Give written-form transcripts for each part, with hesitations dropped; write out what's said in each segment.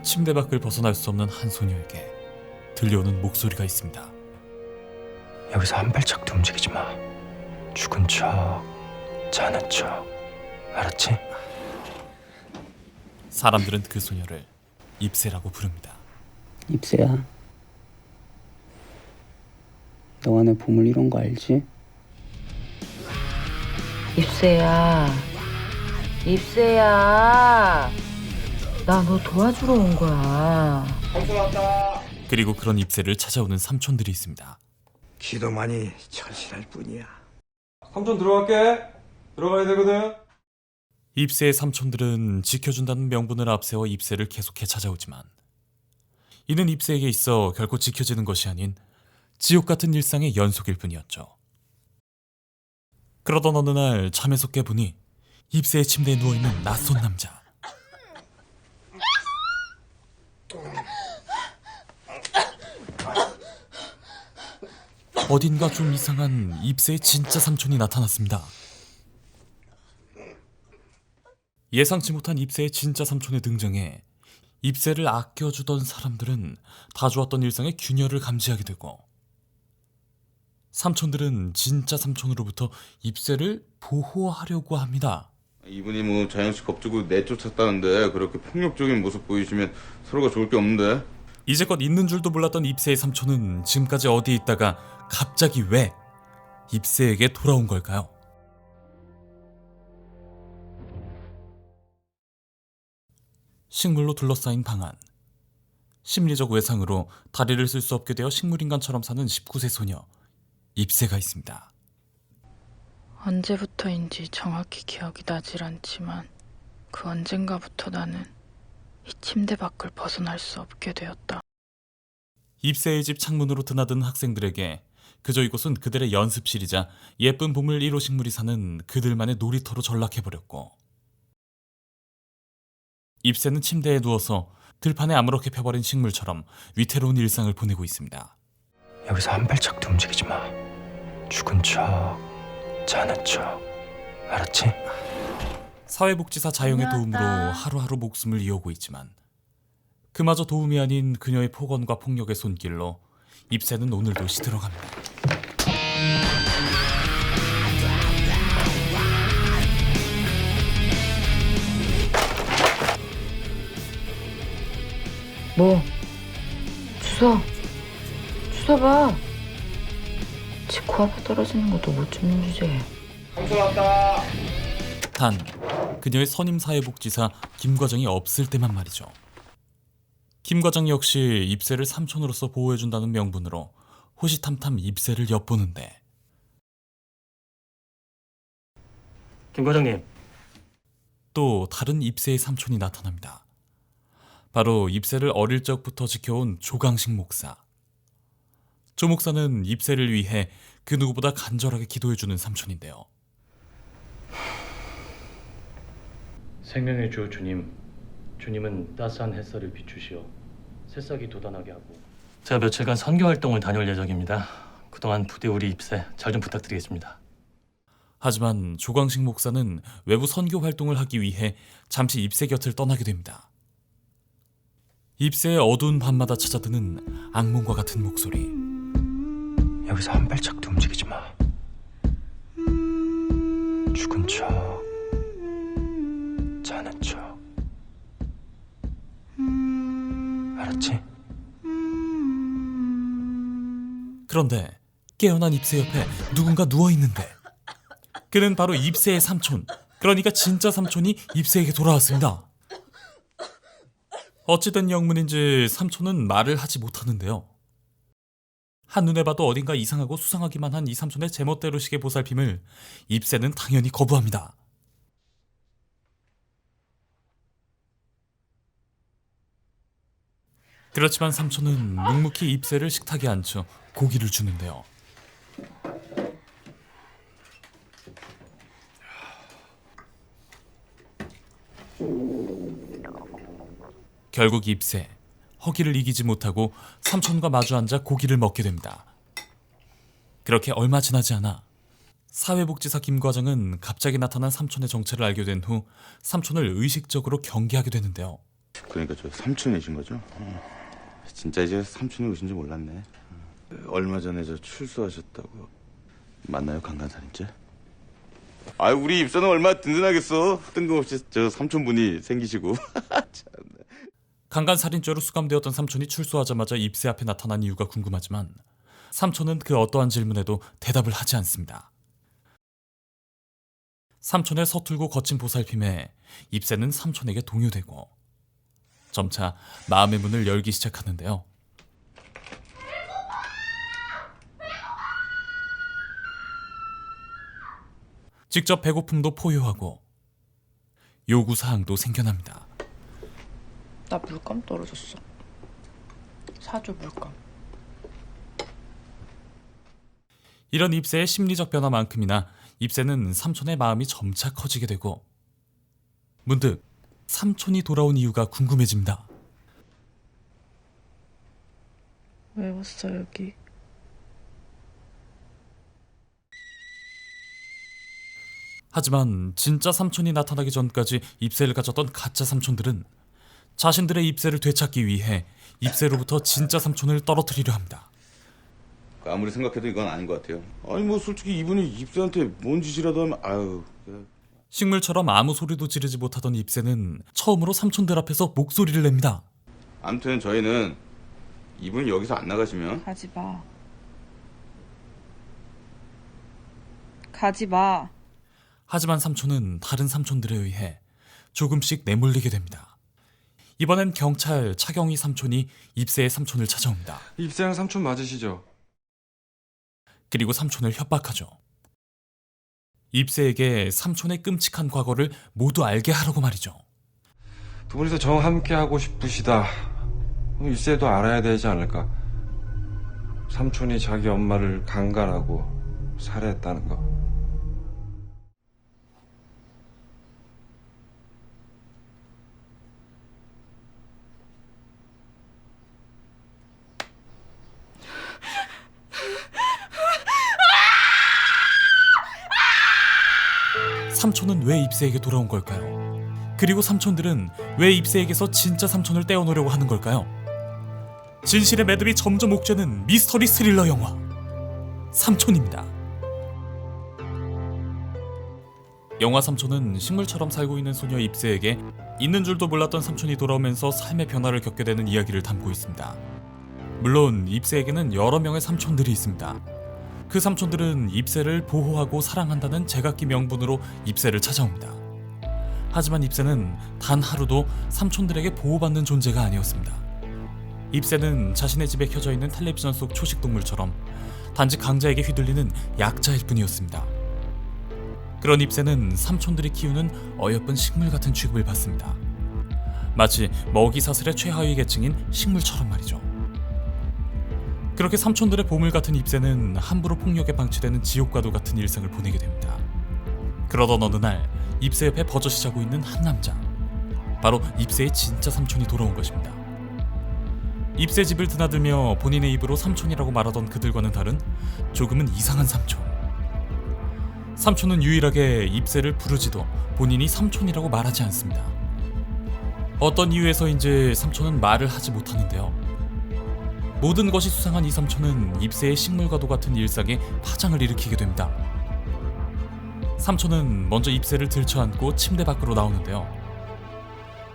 침대 밖을 벗어날 수 없는 한 소녀에게 들려오는 목소리가 있습니다. 여기서 한 발짝도 움직이지 마. 죽은 척, 자는 척. 알았지? 사람들은 그 소녀를 입새라고 부릅니다. 입새야, 너가 내 보물 이런 거 알지? 입새야, 입새야, 나 너 도와주러 온 거야. 그리고 그런 입새를 찾아오는 삼촌들이 있습니다. 기도만이 절실할 뿐이야. 삼촌 들어갈게. 들어가야 되거든. 입새의 삼촌들은 지켜준다는 명분을 앞세워 입새를 계속해 찾아오지만 이는 입새에게 있어 결코 지켜지는 것이 아닌 지옥 같은 일상의 연속일 뿐이었죠. 그러던 어느 날 잠에서 깨보니 입새의 침대에 누워있는 낯선 남자. 어딘가 좀 이상한 입새의 진짜 삼촌이 나타났습니다. 예상치 못한 입새의 진짜 삼촌의 등장에 입새를 아껴주던 사람들은 다 좋았던 일상의 균열을 감지하게 되고 삼촌들은 진짜 삼촌으로부터 입새를 보호하려고 합니다. 이분이 뭐 자연씨 겁주고 내쫓았다는데 그렇게 폭력적인 모습 보이시면 서로가 좋을 게 없는데. 이제껏 있는 줄도 몰랐던 입새의 삼촌은 지금까지 어디에 있다가 갑자기 왜 입새에게 돌아온 걸까요? 식물로 둘러싸인 방 안. 심리적 외상으로 다리를 쓸 수 없게 되어 식물인간처럼 사는 19세 소녀 입새가 있습니다. 언제부터인지 정확히 기억이 나질 않지만 그 언젠가부터 나는 이 침대 밖을 벗어날 수 없게 되었다. 입새의 집 창문으로 드나드는 학생들에게 그저 이곳은 그들의 연습실이자 예쁜 보물 1호 식물이 사는 그들만의 놀이터로 전락해버렸고 입새는 침대에 누워서 들판에 아무렇게 펴버린 식물처럼 위태로운 일상을 보내고 있습니다. 여기서 한 발짝도 움직이지 마. 죽은 척, 자는 척. 알았지? 사회복지사 자영의 도움으로 하루하루 목숨을 이어오고 있지만 그마저 도움이 아닌 그녀의 폭언과 폭력의 손길로 입새는 오늘도 시들어갑니다. 뭐? 주워봐. 지 코앞에 떨어지는 것도 못 줍는 주제에. 단 그녀의 선임 사회복지사 김 과장이 없을 때만 말이죠. 김 과장 역시 입새를 삼촌으로서 보호해준다는 명분으로 호시탐탐 입새를 엿보는데 김 과장님. 또 다른 입새의 삼촌이 나타납니다. 바로 입새를 어릴 적부터 지켜온 조강식 목사. 조 목사는 입새를 위해 그 누구보다 간절하게 기도해주는 삼촌인데요. 생명의 주 주님, 주님은 따스한 햇살을 비추시어 새싹이 돋아나게 하고. 제가 며칠간 선교 활동을 다녀올 예정입니다. 그동안 부디 우리 입새 잘 좀 부탁드리겠습니다. 하지만 조광식 목사는 외부 선교 활동을 하기 위해 잠시 입새 곁을 떠나게 됩니다. 입새의 어두운 밤마다 찾아드는 악몽과 같은 목소리. 여기서 한 발짝도 움직이지 마. 죽은 척, 자는 척. 알았지? 그런데 깨어난 입새 옆에 누군가 누워있는데 그는 바로 입새의 삼촌, 그러니까 진짜 삼촌이 입새에게 돌아왔습니다. 어찌된 영문인지 삼촌은 말을 하지 못하는데요. 한눈에 봐도 어딘가 이상하고 수상하기만 한 이 삼촌의 제멋대로식의 보살핌을 입새는 당연히 거부합니다. 그렇지만 삼촌은 묵묵히 입새를 식탁에 앉혀 고기를 주는데요. 결국 입새, 허기를 이기지 못하고 삼촌과 마주 앉아 고기를 먹게 됩니다. 그렇게 얼마 지나지 않아 사회복지사 김 과장은 갑자기 나타난 삼촌의 정체를 알게 된 후 삼촌을 의식적으로 경계하게 되는데요. 그러니까 저 삼촌이신 거죠? 진짜 이제 삼촌이 오신지 몰랐네. 얼마 전에 저 출소하셨다고. 맞나요, 강간살인죄? 아, 우리 입사는 얼마나 든든하겠어. 뜬금없이 저 삼촌분이 생기시고. 강간살인죄로 수감되었던 삼촌이 출소하자마자 입새 앞에 나타난 이유가 궁금하지만 삼촌은 그 어떠한 질문에도 대답을 하지 않습니다. 삼촌의 서툴고 거친 보살핌에 입새는 삼촌에게 동요되고 점차 마음의 문을 열기 시작하는데요. 직접 배고픔도 포효하고 요구사항도 생겨납니다. 나 물감 떨어졌어. 사줘 물감. 이런 입새의 심리적 변화만큼이나 입새는 삼촌의 마음이 점차 커지게 되고 문득 삼촌이 돌아온 이유가 궁금해집니다. 왜 왔어 여기? 하지만 진짜 삼촌이 나타나기 전까지 입새를 가졌던 가짜 삼촌들은 자신들의 입새를 되찾기 위해 입새로부터 진짜 삼촌을 떨어뜨리려 합니다. 아무리 생각해도 이건 아닌 것 같아요. 아니 뭐 솔직히 이분이 입새한테 뭔 짓이라도 하면 아유. 식물처럼 아무 소리도 지르지 못하던 입새는 처음으로 삼촌들 앞에서 목소리를 냅니다. 아무튼 저희는 이분이 여기서 안 나가시면 가지 마. 가지 마. 하지만 삼촌은 다른 삼촌들에 의해 조금씩 내몰리게 됩니다. 이번엔 경찰 차경희 삼촌이 입새의 삼촌을 찾아옵니다. 입사형 삼촌 맞으시죠? 그리고 삼촌을 협박하죠. 입새에게 삼촌의 끔찍한 과거를 모두 알게 하라고 말이죠. 두 분이서 정 함께 하고 싶으시다. 입새도 알아야 되지 않을까? 삼촌이 자기 엄마를 강간하고 살해했다는 거. 삼촌은 왜 입새에게 돌아온 걸까요? 그리고 삼촌들은 왜 입새에게서 진짜 삼촌을 떼어놓으려고 하는 걸까요? 진실의 매듭이 점점 옥죄는 미스터리 스릴러 영화 삼촌입니다. 영화 삼촌은 식물처럼 살고 있는 소녀 입새에게 있는 줄도 몰랐던 삼촌이 돌아오면서 삶의 변화를 겪게 되는 이야기를 담고 있습니다. 물론 입새에게는 여러 명의 삼촌들이 있습니다. 그 삼촌들은 입새를 보호하고 사랑한다는 제각기 명분으로 입새를 찾아옵니다. 하지만 입새는 단 하루도 삼촌들에게 보호받는 존재가 아니었습니다. 입새는 자신의 집에 켜져 있는 텔레비전 속 초식동물처럼 단지 강자에게 휘둘리는 약자일 뿐이었습니다. 그런 입새는 삼촌들이 키우는 어여쁜 식물 같은 취급을 받습니다. 마치 먹이 사슬의 최하위 계층인 식물처럼 말이죠. 그렇게 삼촌들의 보물 같은 입새는 함부로 폭력에 방치되는 지옥과도 같은 일상을 보내게 됩니다. 그러던 어느 날 입새 옆에 버젓이 자고 있는 한 남자, 바로 입새의 진짜 삼촌이 돌아온 것입니다. 입새 집을 드나들며 본인의 입으로 삼촌이라고 말하던 그들과는 다른 조금은 이상한 삼촌. 삼촌은 유일하게 입새를 부르지도 본인이 삼촌이라고 말하지 않습니다. 어떤 이유에서인지 삼촌은 말을 하지 못하는데요. 모든 것이 수상한 이 삼촌은 입새의 식물과도 같은 일상에 파장을 일으키게 됩니다. 삼촌은 먼저 입새를 들쳐안고 침대 밖으로 나오는데요.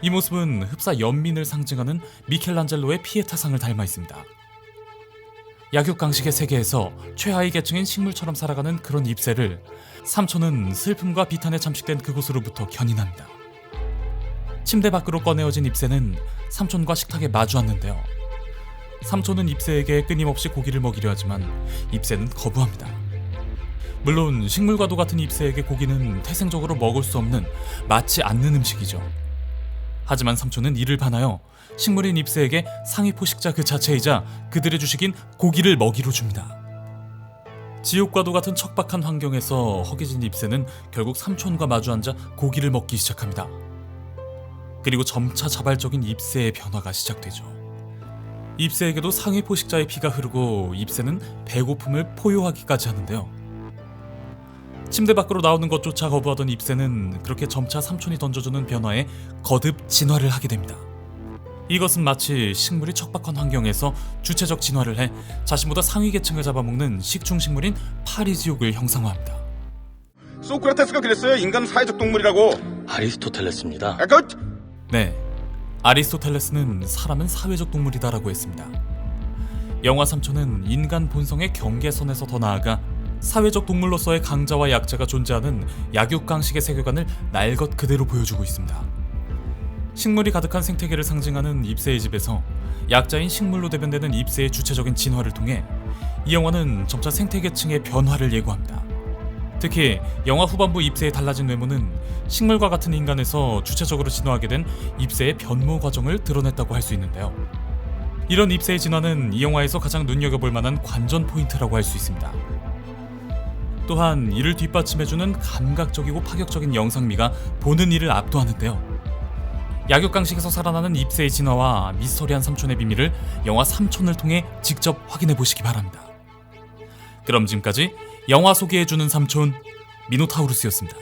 이 모습은 흡사 연민을 상징하는 미켈란젤로의 피에타상을 닮아 있습니다. 약육강식의 세계에서 최하위 계층인 식물처럼 살아가는 그런 입새를 삼촌은 슬픔과 비탄에 잠식된 그곳으로부터 견인합니다. 침대 밖으로 꺼내어진 입새는 삼촌과 식탁에 마주 앉는데요. 삼촌은 입새에게 끊임없이 고기를 먹이려 하지만 입새는 거부합니다. 물론 식물과도 같은 입새에게 고기는 태생적으로 먹을 수 없는 맞지 않는 음식이죠. 하지만 삼촌은 이를 반하여 식물인 입새에게 상위 포식자 그 자체이자 그들의 주식인 고기를 먹이로 줍니다. 지옥과도 같은 척박한 환경에서 허기진 입새는 결국 삼촌과 마주 앉아 고기를 먹기 시작합니다. 그리고 점차 자발적인 입새의 변화가 시작되죠. 입새에게도 상위 포식자의 피가 흐르고 입새는 배고픔을 포효하기까지 하는데요. 침대 밖으로 나오는 것조차 거부하던 입새는 그렇게 점차 삼촌이 던져주는 변화에 거듭 진화를 하게 됩니다. 이것은 마치 식물이 척박한 환경에서 주체적 진화를 해 자신보다 상위 계층을 잡아먹는 식충식물인 파리지옥을 형상화합니다. 소크라테스가 그랬어요. 인간은 사회적 동물이라고. 아리스토텔레스입니다. 네, 아리스토텔레스는 사람은 사회적 동물이다라고 했습니다. 영화 삼촌은 인간 본성의 경계선에서 더 나아가 사회적 동물로서의 강자와 약자가 존재하는 약육강식의 세계관을 날것 그대로 보여주고 있습니다. 식물이 가득한 생태계를 상징하는 잎새의 집에서 약자인 식물로 대변되는 잎새의 주체적인 진화를 통해 이 영화는 점차 생태계층의 변화를 예고합니다. 특히 영화 후반부 잎새의 달라진 외모는 식물과 같은 인간에서 주체적으로 진화하게 된 잎새의 변모 과정을 드러냈다고 할 수 있는데요. 이런 잎새의 진화는 이 영화에서 가장 눈여겨볼 만한 관전 포인트라고 할 수 있습니다. 또한 이를 뒷받침해주는 감각적이고 파격적인 영상미가 보는 이를 압도하는데요. 약육강식에서 살아나는 잎새의 진화와 미스터리한 삼촌의 비밀을 영화 삼촌을 통해 직접 확인해 보시기 바랍니다. 그럼 지금까지 영화 소개해주는 삼촌 미노타우루스였습니다.